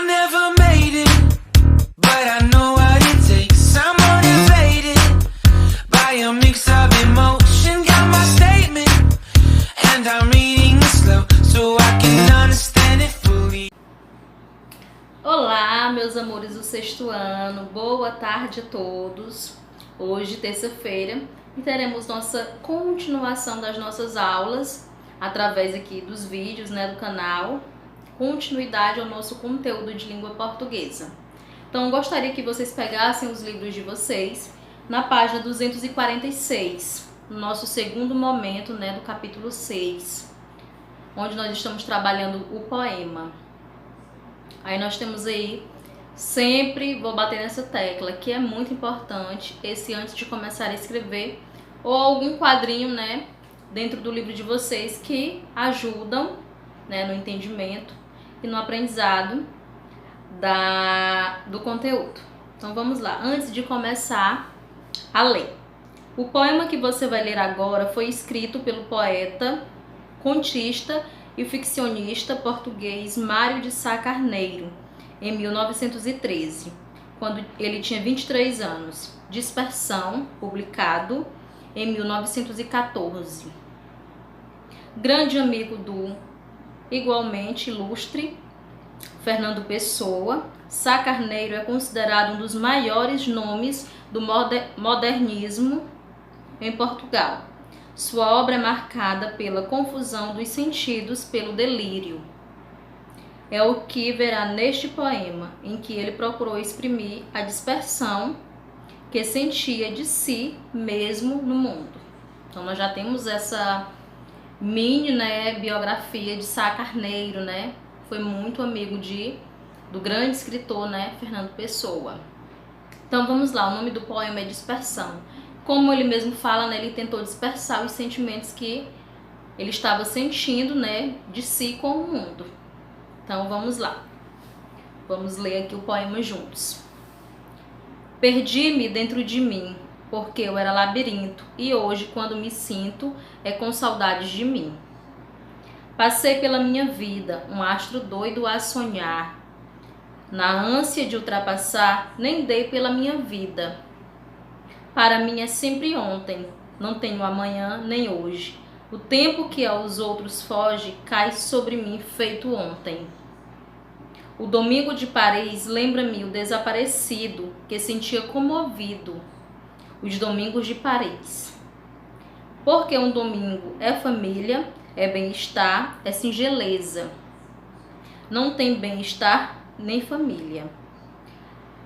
never made it, but I know what it takes. I'm motivated by a mix of emotion. Got my statement, and I'm reading it slow so I can understand it fully. Olá, meus amores do sexto ano, boa tarde a todos. Hoje, terça-feira, teremos nossa continuação das nossas aulas através aqui dos vídeos, do canal, continuidade ao nosso conteúdo de língua portuguesa. Então, gostaria que vocês pegassem os livros de vocês na página 246, no nosso segundo momento, do capítulo 6, onde nós estamos trabalhando o poema. Aí nós temos aí, sempre vou bater nessa tecla, que é muito importante esse antes de começar a escrever, ou algum quadrinho, dentro do livro de vocês que ajudam, no entendimento e no aprendizado do conteúdo. Então vamos lá, antes de começar a ler. O poema que você vai ler agora foi escrito pelo poeta, contista e ficcionista português Mário de Sá Carneiro, em 1913, quando ele tinha 23 anos. Dispersão, publicado em 1914. Grande amigo do igualmente ilustre Fernando Pessoa, Sá Carneiro é considerado um dos maiores nomes do modernismo em Portugal. Sua obra é marcada pela confusão dos sentidos, pelo delírio. É o que verá neste poema, em que ele procurou exprimir a dispersão que sentia de si mesmo no mundo. Então nós já temos essa mini, biografia de Sá Carneiro, Foi muito amigo do grande escritor, Fernando Pessoa. Então vamos lá, o nome do poema é Dispersão. Como ele mesmo fala, ele tentou dispersar os sentimentos que ele estava sentindo, de si com o mundo. Então vamos lá. Vamos ler aqui o poema juntos. Perdi-me dentro de mim, porque eu era labirinto, e hoje, quando me sinto, é com saudades de mim. Passei pela minha vida, um astro doido a sonhar. Na ânsia de ultrapassar, nem dei pela minha vida. Para mim é sempre ontem, não tenho amanhã nem hoje. O tempo que aos outros foge, cai sobre mim feito ontem. O domingo de Paris lembra-me o desaparecido, que sentia comovido os domingos de Paris. Porque um domingo é família, é bem-estar, é singeleza. Não tem bem-estar nem família.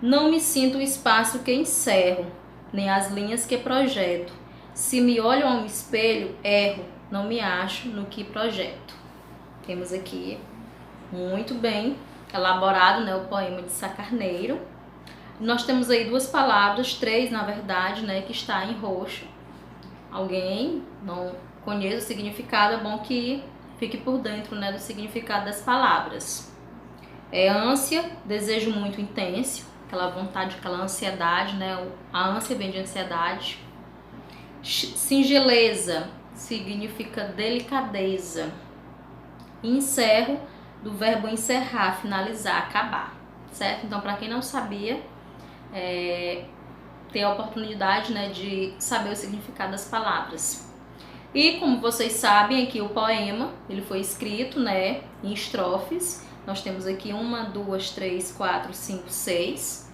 Não me sinto o espaço que encerro, nem as linhas que projeto. Se me olho a um espelho, erro, não me acho no que projeto. Temos aqui muito bem elaborado, o poema de Sá Carneiro. Nós temos aí duas palavras, três na verdade, que está em roxo. Alguém não conhece o significado, é bom que fique por dentro, do significado das palavras. É ânsia, desejo muito intenso, aquela vontade, aquela ansiedade, A ânsia vem de ansiedade. Singeleza significa delicadeza. Encerro, do verbo encerrar, finalizar, acabar, certo? Então, para quem não sabia, ter a oportunidade, de saber o significado das palavras. E como vocês sabem, aqui o poema, ele foi escrito, em estrofes. Nós temos aqui 1, 2, 3, 4, 5, 6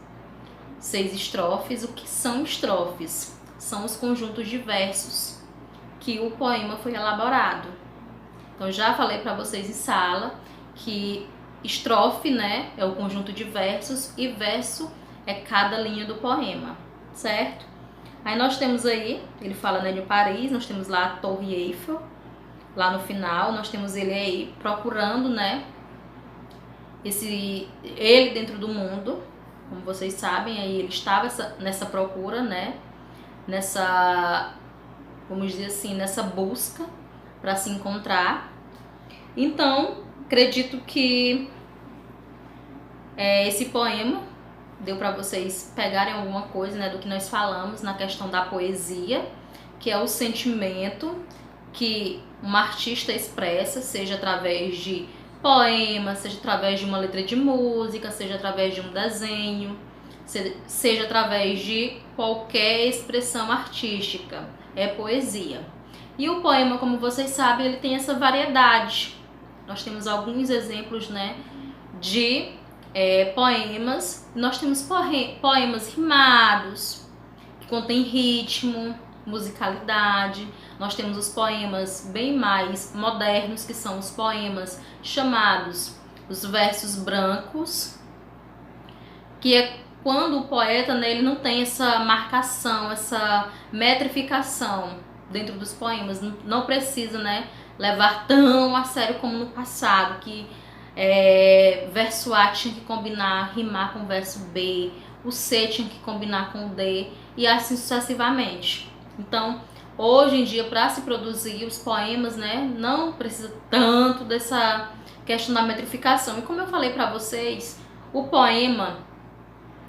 estrofes. O que são estrofes? São os conjuntos de versos que o poema foi elaborado. Então já falei para vocês em sala que estrofe, é o conjunto de versos e verso é cada linha do poema, certo? Aí nós temos aí, ele fala, de Paris, nós temos lá a Torre Eiffel, lá no final, nós temos ele aí procurando, ele dentro do mundo, como vocês sabem, aí ele estava nessa procura, nessa, vamos dizer assim, nessa busca para se encontrar. Então, acredito que esse poema deu para vocês pegarem alguma coisa, do que nós falamos na questão da poesia, que é o sentimento que uma artista expressa, seja através de poema, seja através de uma letra de música, seja através de um desenho, seja através de qualquer expressão artística, é poesia. E o poema, como vocês sabem, ele tem essa variedade. Nós temos alguns exemplos, né, de poemas. Nós temos poemas rimados, que contêm ritmo, musicalidade. Nós temos os poemas bem mais modernos, que são os poemas chamados os versos brancos, que é quando o poeta, né, ele não tem essa marcação, essa metrificação dentro dos poemas, não precisa, né, levar tão a sério como no passado, que verso A tinha que combinar, rimar com o verso B, o C tinha que combinar com o D, e assim sucessivamente. Então, hoje em dia, para se produzir os poemas, né, não precisa tanto dessa questão da metrificação. E como eu falei para vocês, o poema,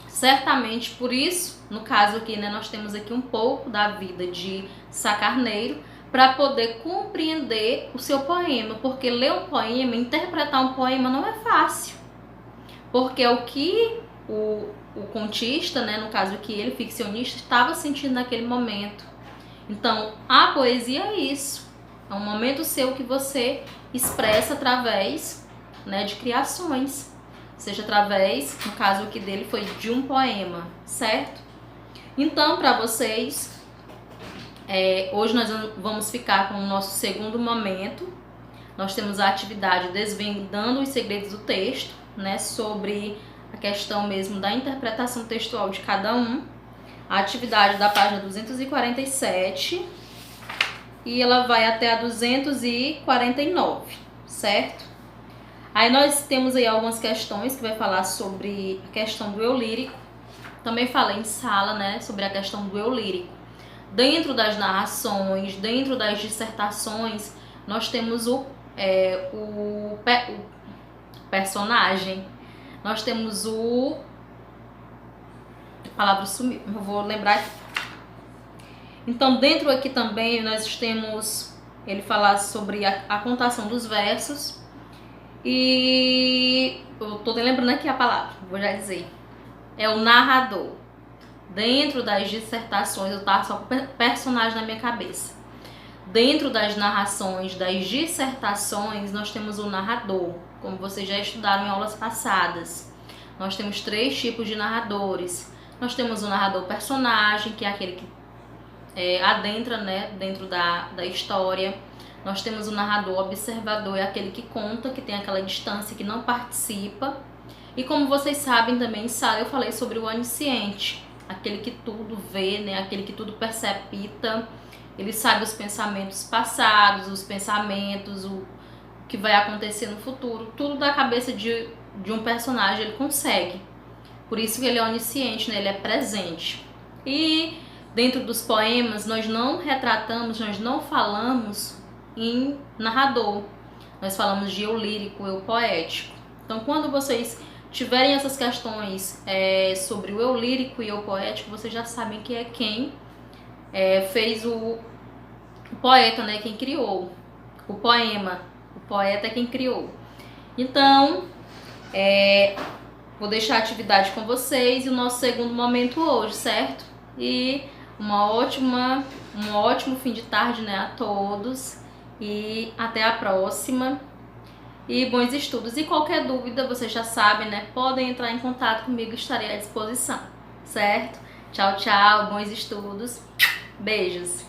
certamente, por isso, no caso aqui, né, nós temos aqui um pouco da vida de Sá Carneiro, para poder compreender o seu poema, porque ler um poema, interpretar um poema não é fácil, porque é o que o contista, né, no caso aqui ele, ficcionista, estava sentindo naquele momento. Então, a poesia é isso, é um momento seu que você expressa através, né, de criações, seja através, no caso aqui dele foi de um poema, certo? Então, para vocês, hoje nós vamos ficar com o nosso segundo momento. Nós temos a atividade Desvendando os Segredos do Texto, né, sobre a questão mesmo da interpretação textual de cada um. A atividade da página 247 e ela vai até a 249, certo? Aí nós temos aí algumas questões que vai falar sobre a questão do eu lírico. Também falei em sala, né, sobre a questão do eu lírico. Dentro das narrações, dentro das dissertações, nós temos o personagem. Nós temos a palavra sumiu, eu vou lembrar aqui. Então, dentro aqui também nós temos ele falar sobre a contação dos versos. E eu tô lembrando aqui a palavra, vou já dizer. É o narrador. Dentro das dissertações, eu tava só com personagem na minha cabeça. Dentro das narrações, das dissertações, nós temos o narrador, como vocês já estudaram em aulas passadas. Nós temos 3 tipos de narradores. Nós temos o narrador personagem, que é aquele que adentra, né, dentro da história. Nós temos o narrador observador, é aquele que conta, que tem aquela distância, que não participa. E como vocês sabem também, em sala eu falei sobre o onisciente, aquele que tudo vê, né, aquele que tudo percepta. Ele sabe os pensamentos passados, os pensamentos, o que vai acontecer no futuro. Tudo da cabeça de um personagem ele consegue. Por isso que ele é onisciente, né, ele é presente. E dentro dos poemas nós não retratamos, nós não falamos em narrador. Nós falamos de eu lírico, eu poético. Então, quando vocês tiverem essas questões sobre o eu lírico e eu poético, vocês já sabem que é quem fez o poeta, né? Quem criou o poema. O poeta é quem criou. Então, vou deixar a atividade com vocês e o nosso segundo momento hoje, certo? E um ótimo fim de tarde, né, a todos. E até a próxima. E bons estudos. E qualquer dúvida, vocês já sabem, né? Podem entrar em contato comigo, estarei à disposição. Certo? Tchau, tchau. Bons estudos. Beijos.